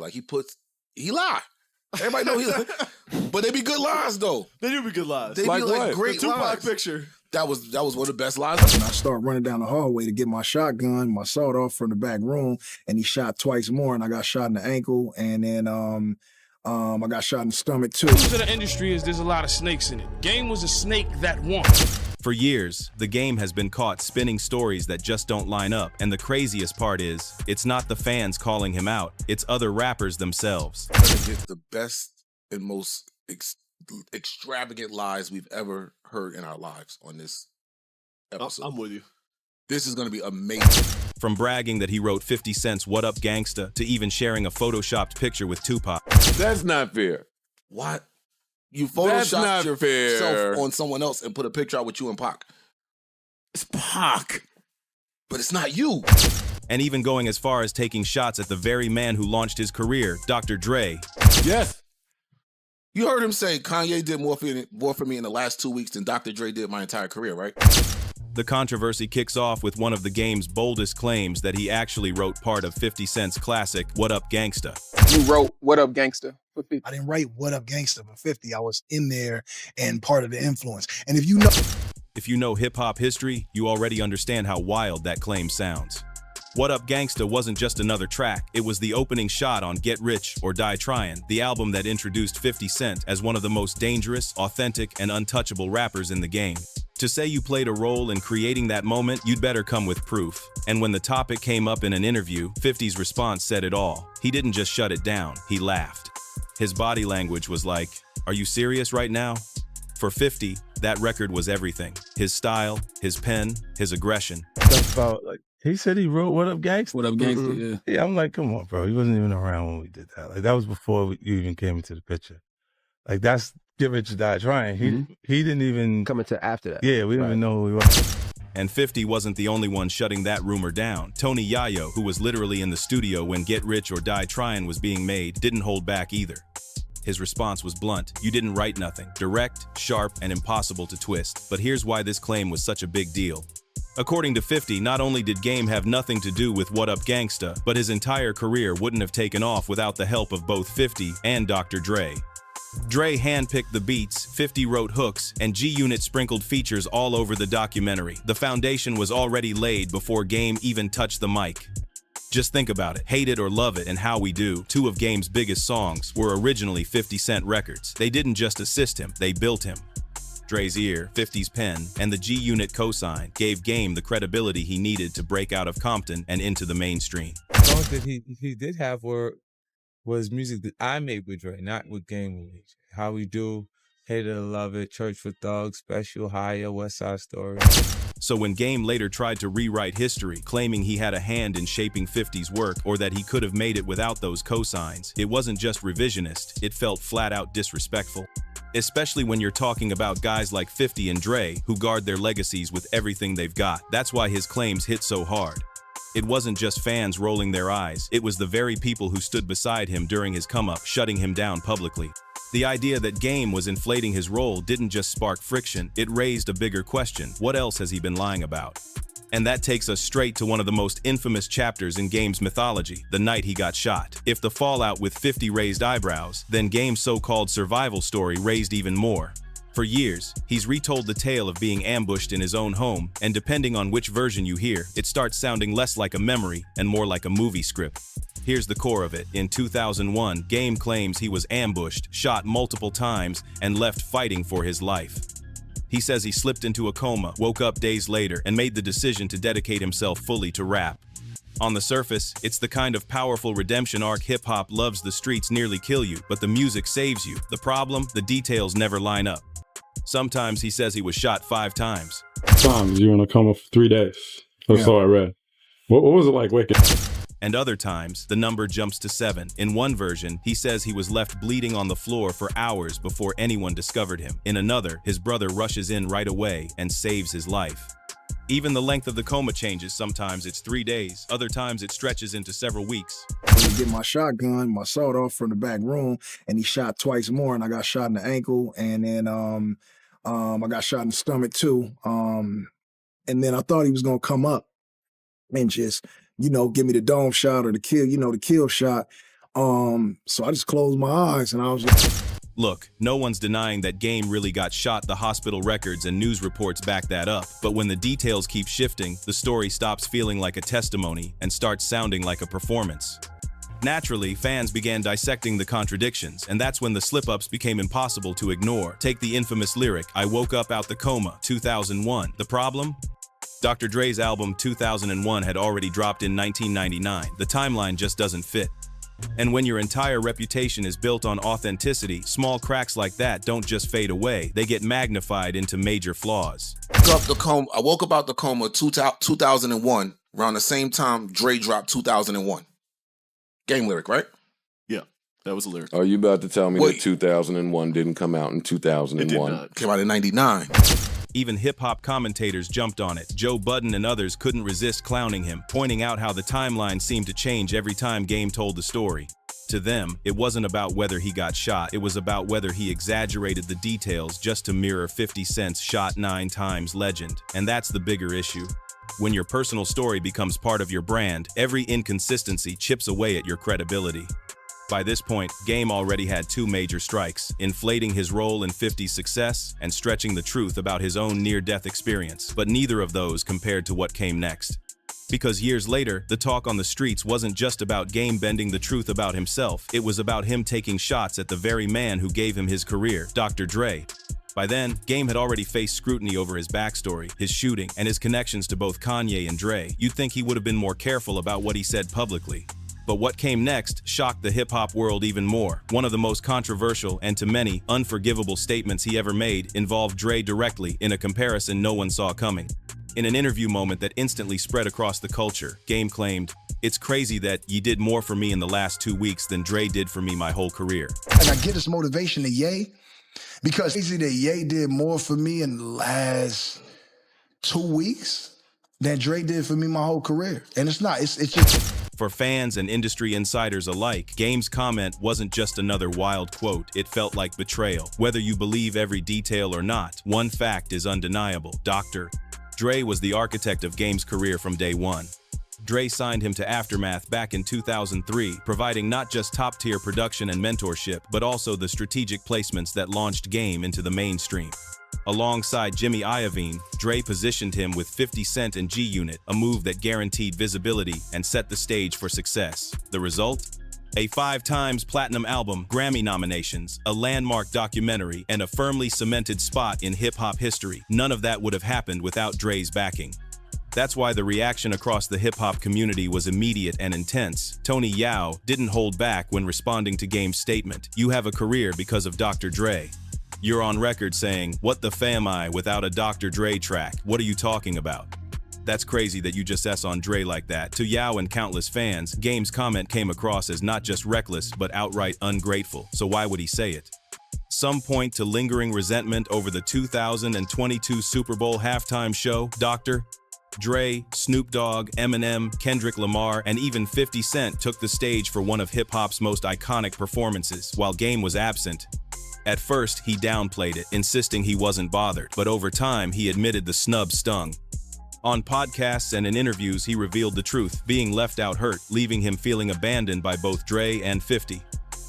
Like he lie. Everybody know he lie. But they be good lies though. They do be good lies. They Like be like what? great The Tupac lies. picture. That was one of the best lies. And I start running down the hallway to get my shotgun, my sawed off from the back room, and he shot twice more, and I got shot in the ankle, and then I got shot in the stomach too. The news of the industry is there's a lot of snakes in it. Game was a snake that won. For years, the game has been caught spinning stories that just don't line up, and the craziest part is, it's not the fans calling him out, it's other rappers themselves. Get the best and most extravagant lies we've ever heard in our lives on this episode. I'm with you. This is going to be amazing. From bragging that he wrote 50 Cent's What Up Gangsta to even sharing a photoshopped picture with Tupac. That's not fair. What? You That's photoshopped not fair. yourself on someone else and put a picture out with you and Pac. It's Pac. But it's not you. And even going as far as taking shots at the very man who launched his career, Dr. Dre. Yes. You heard him say Kanye did more for me in the last 2 weeks than Dr. Dre did my entire career, right? The controversy kicks off with one of the game's boldest claims that he actually wrote part of 50 Cent's classic, What Up Gangsta. You wrote What Up Gangsta for 50. I didn't write What Up Gangsta for 50. I was in there and part of the influence. And If you know hip-hop history, you already understand how wild that claim sounds. What Up Gangsta wasn't just another track, it was the opening shot on Get Rich or Die Tryin', the album that introduced 50 Cent as one of the most dangerous, authentic, and untouchable rappers in the game. To say you played a role in creating that moment, you'd better come with proof. And when the topic came up in an interview, 50's response said it all. He didn't just shut it down, he laughed. His body language was like, "Are you serious right now?" For 50, that record was everything. His style, his pen, his aggression. Stuff about, like, he said he wrote What Up Gangsta. What Up Gangsta, yeah. Yeah, I'm like, come on, bro. He wasn't even around when we did that. Like, that was before you even came into the picture. Like, that's Get Rich or Die Trying. He didn't even... Coming to after that. Yeah, we didn't even know who he was. And 50 wasn't the only one shutting that rumor down. Tony Yayo, who was literally in the studio when Get Rich or Die Tryin' was being made, didn't hold back either. His response was blunt. You didn't write nothing. Direct, sharp, and impossible to twist. But here's why this claim was such a big deal. According to 50, not only did Game have nothing to do with What Up Gangsta, but his entire career wouldn't have taken off without the help of both 50 and Dr. Dre. Dre handpicked the beats, 50 wrote hooks, and G-Unit sprinkled features all over the documentary. The foundation was already laid before Game even touched the mic. Just think about it. Hate It or Love It and How We Do, two of Game's biggest songs, were originally 50 Cent records. They didn't just assist him, they built him. Dre's ear, 50's pen, and the G-Unit cosign gave Game the credibility he needed to break out of Compton and into the mainstream. Songs that he did have was music that I made with Dre, not with Game. How We Do, Hate It or Love It, Church for Thugs, Special, Higher, West Side Story. So when Game later tried to rewrite history, claiming he had a hand in shaping 50's work or that he could have made it without those cosigns, it wasn't just revisionist, it felt flat out disrespectful. Especially when you're talking about guys like 50 and Dre, who guard their legacies with everything they've got. That's why his claims hit so hard. It wasn't just fans rolling their eyes, it was the very people who stood beside him during his come-up, shutting him down publicly. The idea that Game was inflating his role didn't just spark friction, it raised a bigger question. What else has he been lying about? And that takes us straight to one of the most infamous chapters in Game's mythology, the night he got shot. If the fallout with 50 raised eyebrows, then Game's so-called survival story raised even more. For years, he's retold the tale of being ambushed in his own home, and depending on which version you hear, it starts sounding less like a memory and more like a movie script. Here's the core of it. In 2001, Game claims he was ambushed, shot multiple times, and left fighting for his life. He says he slipped into a coma, woke up days later, and made the decision to dedicate himself fully to rap. On the surface, it's the kind of powerful redemption arc hip-hop loves. The streets nearly kill you, but the music saves you. The problem? The details never line up. Sometimes he says he was shot 5 times. Times you were in a coma for 3 days. That's all I read. What was it like waking? And other times, the number jumps to 7. In one version, he says he was left bleeding on the floor for hours before anyone discovered him. In another, his brother rushes in right away and saves his life. Even the length of the coma changes. Sometimes it's 3 days, other times it stretches into several weeks. I get my shotgun, my sawed off from the back room, and he shot twice more, and I got shot in the ankle, and then I got shot in the stomach too. And then I thought he was gonna come up and just, give me the dome shot or the kill, the kill shot. So I just closed my eyes and I was like, Look, no one's denying that Game really got shot. The hospital records and news reports back that up. But when the details keep shifting, the story stops feeling like a testimony and starts sounding like a performance. Naturally, fans began dissecting the contradictions, and that's when the slip-ups became impossible to ignore. Take the infamous lyric, "I woke up out the coma," 2001. The problem? Dr. Dre's album 2001 had already dropped in 1999. The timeline just doesn't fit. And when your entire reputation is built on authenticity, small cracks like that don't just fade away, they get magnified into major flaws. I woke up out the coma 2001, around the same time Dre dropped 2001. Game lyric, right? Yeah, that was a lyric. Are you about to tell me Wait. that 2001 didn't come out in It did 2001? not. Came out in 99. Even hip-hop commentators jumped on it. Joe Budden and others couldn't resist clowning him, pointing out how the timeline seemed to change every time Game told the story. To them, it wasn't about whether he got shot, it was about whether he exaggerated the details just to mirror 50 Cent's "shot 9 times" legend. And that's the bigger issue. When your personal story becomes part of your brand, every inconsistency chips away at your credibility. By this point, Game already had two major strikes, inflating his role in 50's success and stretching the truth about his own near-death experience, but neither of those compared to what came next. Because years later, the talk on the streets wasn't just about Game bending the truth about himself, it was about him taking shots at the very man who gave him his career, Dr. Dre. By then, Game had already faced scrutiny over his backstory, his shooting, and his connections to both Kanye and Dre. You'd think he would have been more careful about what he said publicly. But what came next shocked the hip-hop world even more. One of the most controversial and, to many, unforgivable statements he ever made involved Dre directly in a comparison no one saw coming. In an interview moment that instantly spread across the culture, Game claimed, "It's crazy that ye did more for me in the last 2 weeks than Dre did for me my whole career." And I get his motivation to Ye because it's that Ye did more for me in the last 2 weeks than Dre did for me my whole career. And it's not, it's just... For fans and industry insiders alike, Game's comment wasn't just another wild quote, it felt like betrayal. Whether you believe every detail or not, one fact is undeniable. Dr. Dre was the architect of Game's career from day one. Dre signed him to Aftermath back in 2003, providing not just top-tier production and mentorship, but also the strategic placements that launched Game into the mainstream. Alongside Jimmy Iovine, Dre positioned him with 50 Cent and G-Unit, a move that guaranteed visibility and set the stage for success. The result? A 5 times platinum album, Grammy nominations, a landmark documentary, and a firmly cemented spot in hip-hop history. None of that would have happened without Dre's backing. That's why the reaction across the hip-hop community was immediate and intense. Tony Yao didn't hold back when responding to Game's statement, "You have a career because of Dr. Dre." You're on record saying, "What the fam I without a Dr. Dre track? What are you talking about?" That's crazy that you just S on Dre like that. To Yao and countless fans, Game's comment came across as not just reckless, but outright ungrateful. So why would he say it? Some point to lingering resentment over the 2022 Super Bowl halftime show. Dr. Dre, Snoop Dogg, Eminem, Kendrick Lamar, and even 50 Cent took the stage for one of hip-hop's most iconic performances, while Game was absent. At first, he downplayed it, insisting he wasn't bothered, but over time, he admitted the snub stung. On podcasts and in interviews, he revealed the truth, being left out hurt, leaving him feeling abandoned by both Dre and 50.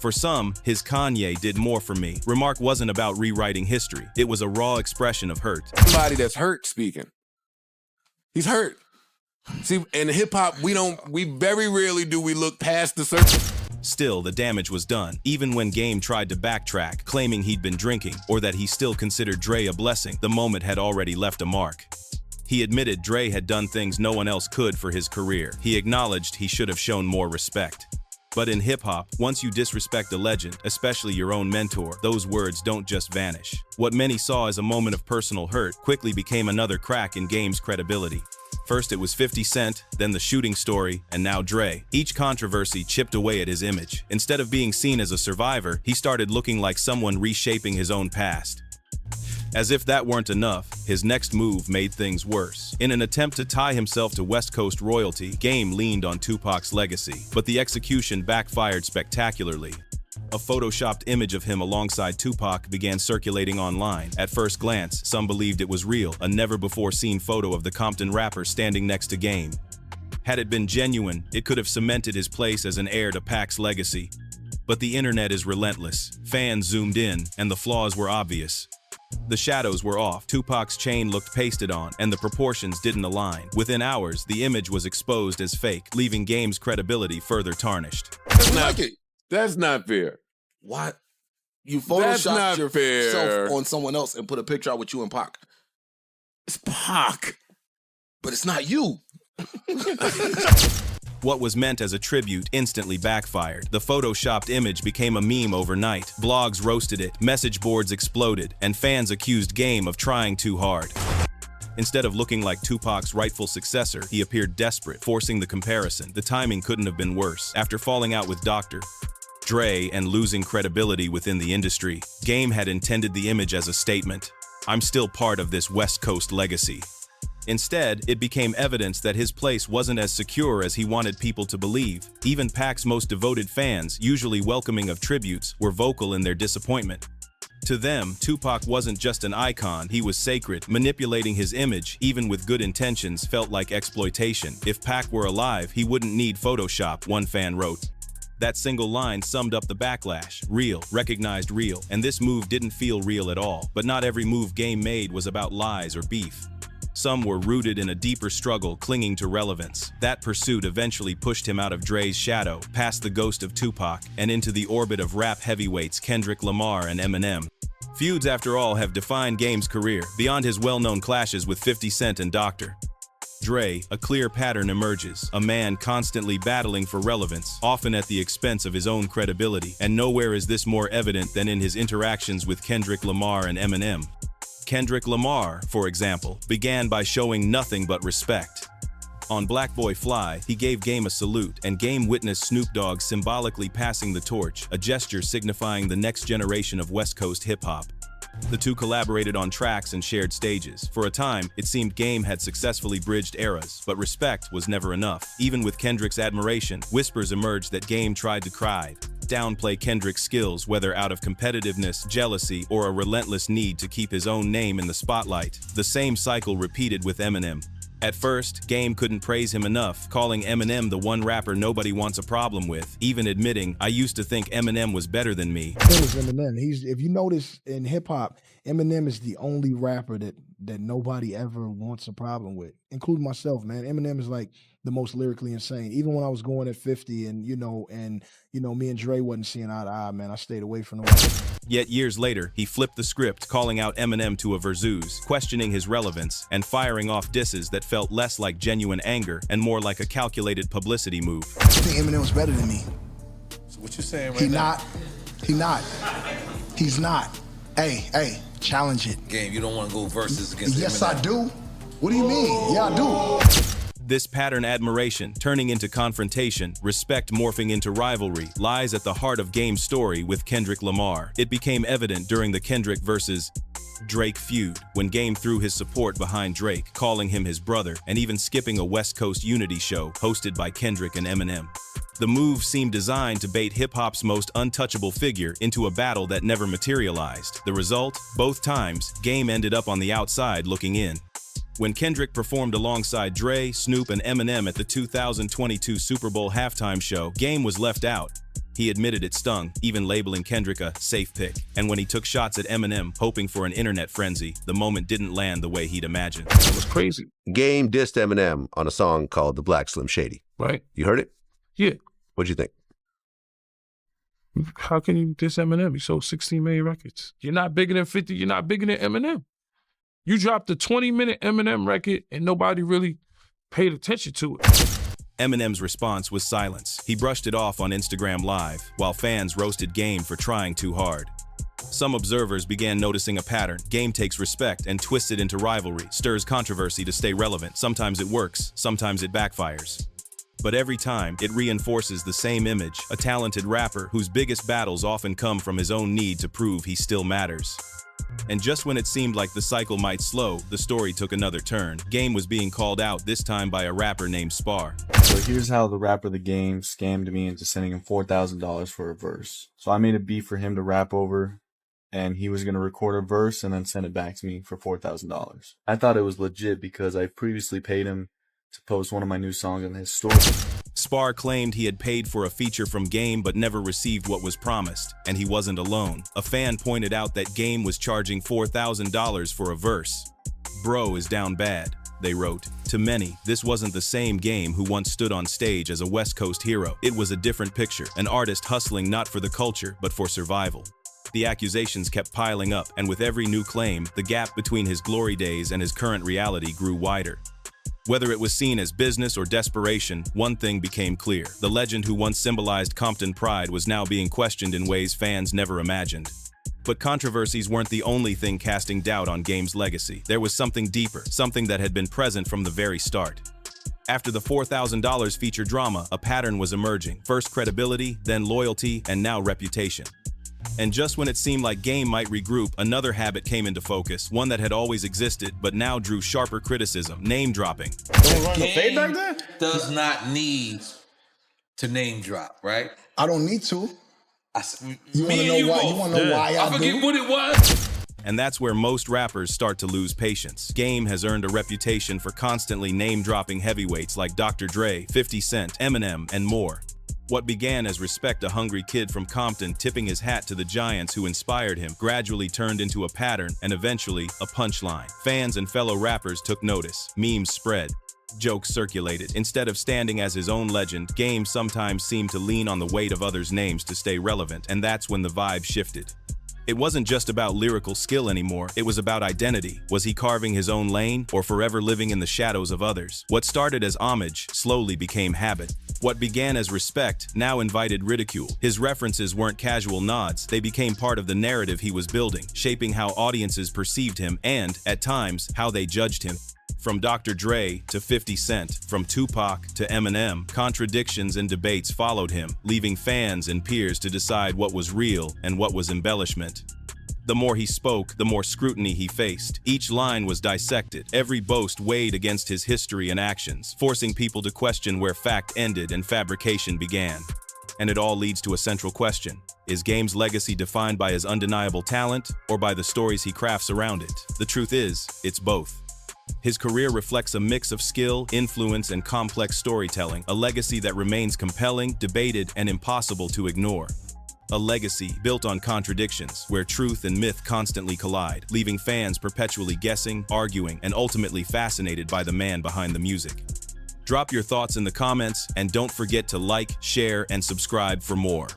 For some, his "Kanye did more for me" remark wasn't about rewriting history. It was a raw expression of hurt. Somebody that's hurt speaking. He's hurt. See, in hip-hop, we very rarely do we look past the surface. Still, the damage was done, even when Game tried to backtrack, claiming he'd been drinking, or that he still considered Dre a blessing. The moment had already left a mark. He admitted Dre had done things no one else could for his career. He acknowledged he should have shown more respect. But in hip-hop, once you disrespect a legend, especially your own mentor, those words don't just vanish. What many saw as a moment of personal hurt quickly became another crack in Game's credibility. First it was 50 Cent, then the shooting story, and now Dre. Each controversy chipped away at his image. Instead of being seen as a survivor, he started looking like someone reshaping his own past. As if that weren't enough, his next move made things worse. In an attempt to tie himself to West Coast royalty, Game leaned on Tupac's legacy, but the execution backfired spectacularly. A photoshopped image of him alongside Tupac began circulating online. At first glance, some believed it was real, a never-before-seen photo of the Compton rapper standing next to Game. Had it been genuine, it could have cemented his place as an heir to Pac's legacy. But the internet is relentless. Fans zoomed in, and the flaws were obvious. The shadows were off, Tupac's chain looked pasted on, and the proportions didn't align. Within hours, the image was exposed as fake, leaving Game's credibility further tarnished. That's not fair. What? You That's photoshopped not fair. yourself on someone else and put a picture out with you and Pac. It's Pac. But it's not you. What was meant as a tribute instantly backfired. The photoshopped image became a meme overnight. Blogs roasted it, message boards exploded, and fans accused Game of trying too hard. Instead of looking like Tupac's rightful successor, he appeared desperate, forcing the comparison. The timing couldn't have been worse. After falling out with Dr. Dre and losing credibility within the industry, Game had intended the image as a statement. I'm still part of this West Coast legacy. Instead, it became evidence that his place wasn't as secure as he wanted people to believe. Even Pac's most devoted fans, usually welcoming of tributes, were vocal in their disappointment. To them, Tupac wasn't just an icon, he was sacred. Manipulating his image, even with good intentions, felt like exploitation. If Pac were alive, he wouldn't need Photoshop, one fan wrote. That single line summed up the backlash. Real, recognized real. And this move didn't feel real at all. But not every move Game made was about lies or beef. Some were rooted in a deeper struggle, clinging to relevance. That pursuit eventually pushed him out of Dre's shadow, past the ghost of Tupac, and into the orbit of rap heavyweights Kendrick Lamar and Eminem. Feuds, after all, have defined Game's career, beyond his well-known clashes with 50 Cent and Dr. Dre. A clear pattern emerges, a man constantly battling for relevance, often at the expense of his own credibility, and nowhere is this more evident than in his interactions with Kendrick Lamar and Eminem. Kendrick Lamar, for example, began by showing nothing but respect. On Black Boy Fly, he gave Game a salute, and Game witnessed Snoop Dogg symbolically passing the torch, a gesture signifying the next generation of West Coast hip-hop. The two collaborated on tracks and shared stages. For a time, it seemed Game had successfully bridged eras, but respect was never enough. Even with Kendrick's admiration, whispers emerged that Game tried to downplay Kendrick's skills, whether out of competitiveness, jealousy, or a relentless need to keep his own name in the spotlight. The same cycle repeated with Eminem. At first, Game couldn't praise him enough, calling Eminem the one rapper nobody wants a problem with, even admitting, I used to think Eminem was better than me. Eminem. If you notice in hip hop, Eminem is the only rapper that nobody ever wants a problem with, including myself, man. Eminem is like the most lyrically insane. Even when I was going at 50 and me and Dre wasn't seeing eye to eye, man, I stayed away from the Yet years later, he flipped the script, calling out Eminem to a versus, questioning his relevance, and firing off disses that felt less like genuine anger and more like a calculated publicity move. I think Eminem was better than me. So what you saying right now? He's not. Hey, challenge it. Game, you don't want to go versus against Yes, Eminem. I do. What do you mean? Yeah, I do. This pattern admiration turning into confrontation, respect morphing into rivalry, lies at the heart of Game's story with Kendrick Lamar. It became evident during the Kendrick versus Drake feud, when Game threw his support behind Drake, calling him his brother, and even skipping a West Coast unity show hosted by Kendrick and Eminem. The move seemed designed to bait hip-hop's most untouchable figure into a battle that never materialized. The result? Both times, Game ended up on the outside looking in. When Kendrick performed alongside Dre, Snoop, and Eminem at the 2022 Super Bowl halftime show, Game was left out. He admitted it stung, even labeling Kendrick a safe pick. And when he took shots at Eminem, hoping for an internet frenzy, the moment didn't land the way he'd imagined. It was crazy. Game dissed Eminem on a song called The Black Slim Shady. Right. You heard it? Yeah. What'd you think? How can you diss Eminem? He sold 16 million records. You're not bigger than 50, you're not bigger than Eminem. You dropped a 20-minute Eminem record and nobody really paid attention to it. Eminem's response was silence. He brushed it off on Instagram Live, while fans roasted Game for trying too hard. Some observers began noticing a pattern. Game takes respect and twists it into rivalry, stirs controversy to stay relevant. Sometimes it works, sometimes it backfires. But every time, it reinforces the same image, a talented rapper whose biggest battles often come from his own need to prove he still matters. And just when it seemed like the cycle might slow, the story took another turn. Game was being called out, this time by a rapper named Spar. So here's how the rapper The Game scammed me into sending him $4,000 for a verse. So I made a beat for him to rap over, and he was going to record a verse and then send it back to me for $4,000. I thought it was legit because I previously paid him to post one of my new songs in his store. Spar claimed he had paid for a feature from Game but never received what was promised, and he wasn't alone. A fan pointed out that Game was charging $4,000 for a verse. "Bro is down bad," they wrote. To many, this wasn't the same Game who once stood on stage as a West Coast hero. It was a different picture, an artist hustling not for the culture, but for survival. The accusations kept piling up, and with every new claim, the gap between his glory days and his current reality grew wider. Whether it was seen as business or desperation, one thing became clear. The legend who once symbolized Compton pride was now being questioned in ways fans never imagined. But controversies weren't the only thing casting doubt on Game's legacy. There was something deeper, something that had been present from the very start. After the $4,000 feature drama, a pattern was emerging. First credibility, then loyalty, and now reputation. And just when it seemed like Game might regroup, another habit came into focus, one that had always existed, but now drew sharper criticism: name dropping. Game does not need to name drop, right? I don't need to. You want Me to and know you why? both. You want to know why I I forget do? what it was. And that's where most rappers start to lose patience. Game has earned a reputation for constantly name-dropping heavyweights like Dr. Dre, 50 Cent, Eminem, and more. What began as respect a hungry kid from Compton tipping his hat to the giants who inspired him gradually turned into a pattern and eventually a punchline. Fans and fellow rappers took notice. Memes spread. Jokes circulated. Instead of standing as his own legend, Game sometimes seemed to lean on the weight of others' names to stay relevant, and that's when the vibe shifted. It wasn't just about lyrical skill anymore, it was about identity. Was he carving his own lane, or forever living in the shadows of others? What started as homage slowly became habit. What began as respect now invited ridicule. His references weren't casual nods, they became part of the narrative he was building, shaping how audiences perceived him and, at times, how they judged him. From Dr. Dre to 50 Cent, from Tupac to Eminem, contradictions and debates followed him, leaving fans and peers to decide what was real and what was embellishment. The more he spoke, the more scrutiny he faced. Each line was dissected, every boast weighed against his history and actions, forcing people to question where fact ended and fabrication began. And it all leads to a central question. Is Game's legacy defined by his undeniable talent or by the stories he crafts around it? The truth is, it's both. His career reflects a mix of skill, influence, and complex storytelling, a legacy that remains compelling, debated, and impossible to ignore. A legacy built on contradictions, where truth and myth constantly collide, leaving fans perpetually guessing, arguing, and ultimately fascinated by the man behind the music. Drop your thoughts in the comments, and don't forget to like, share, and subscribe for more.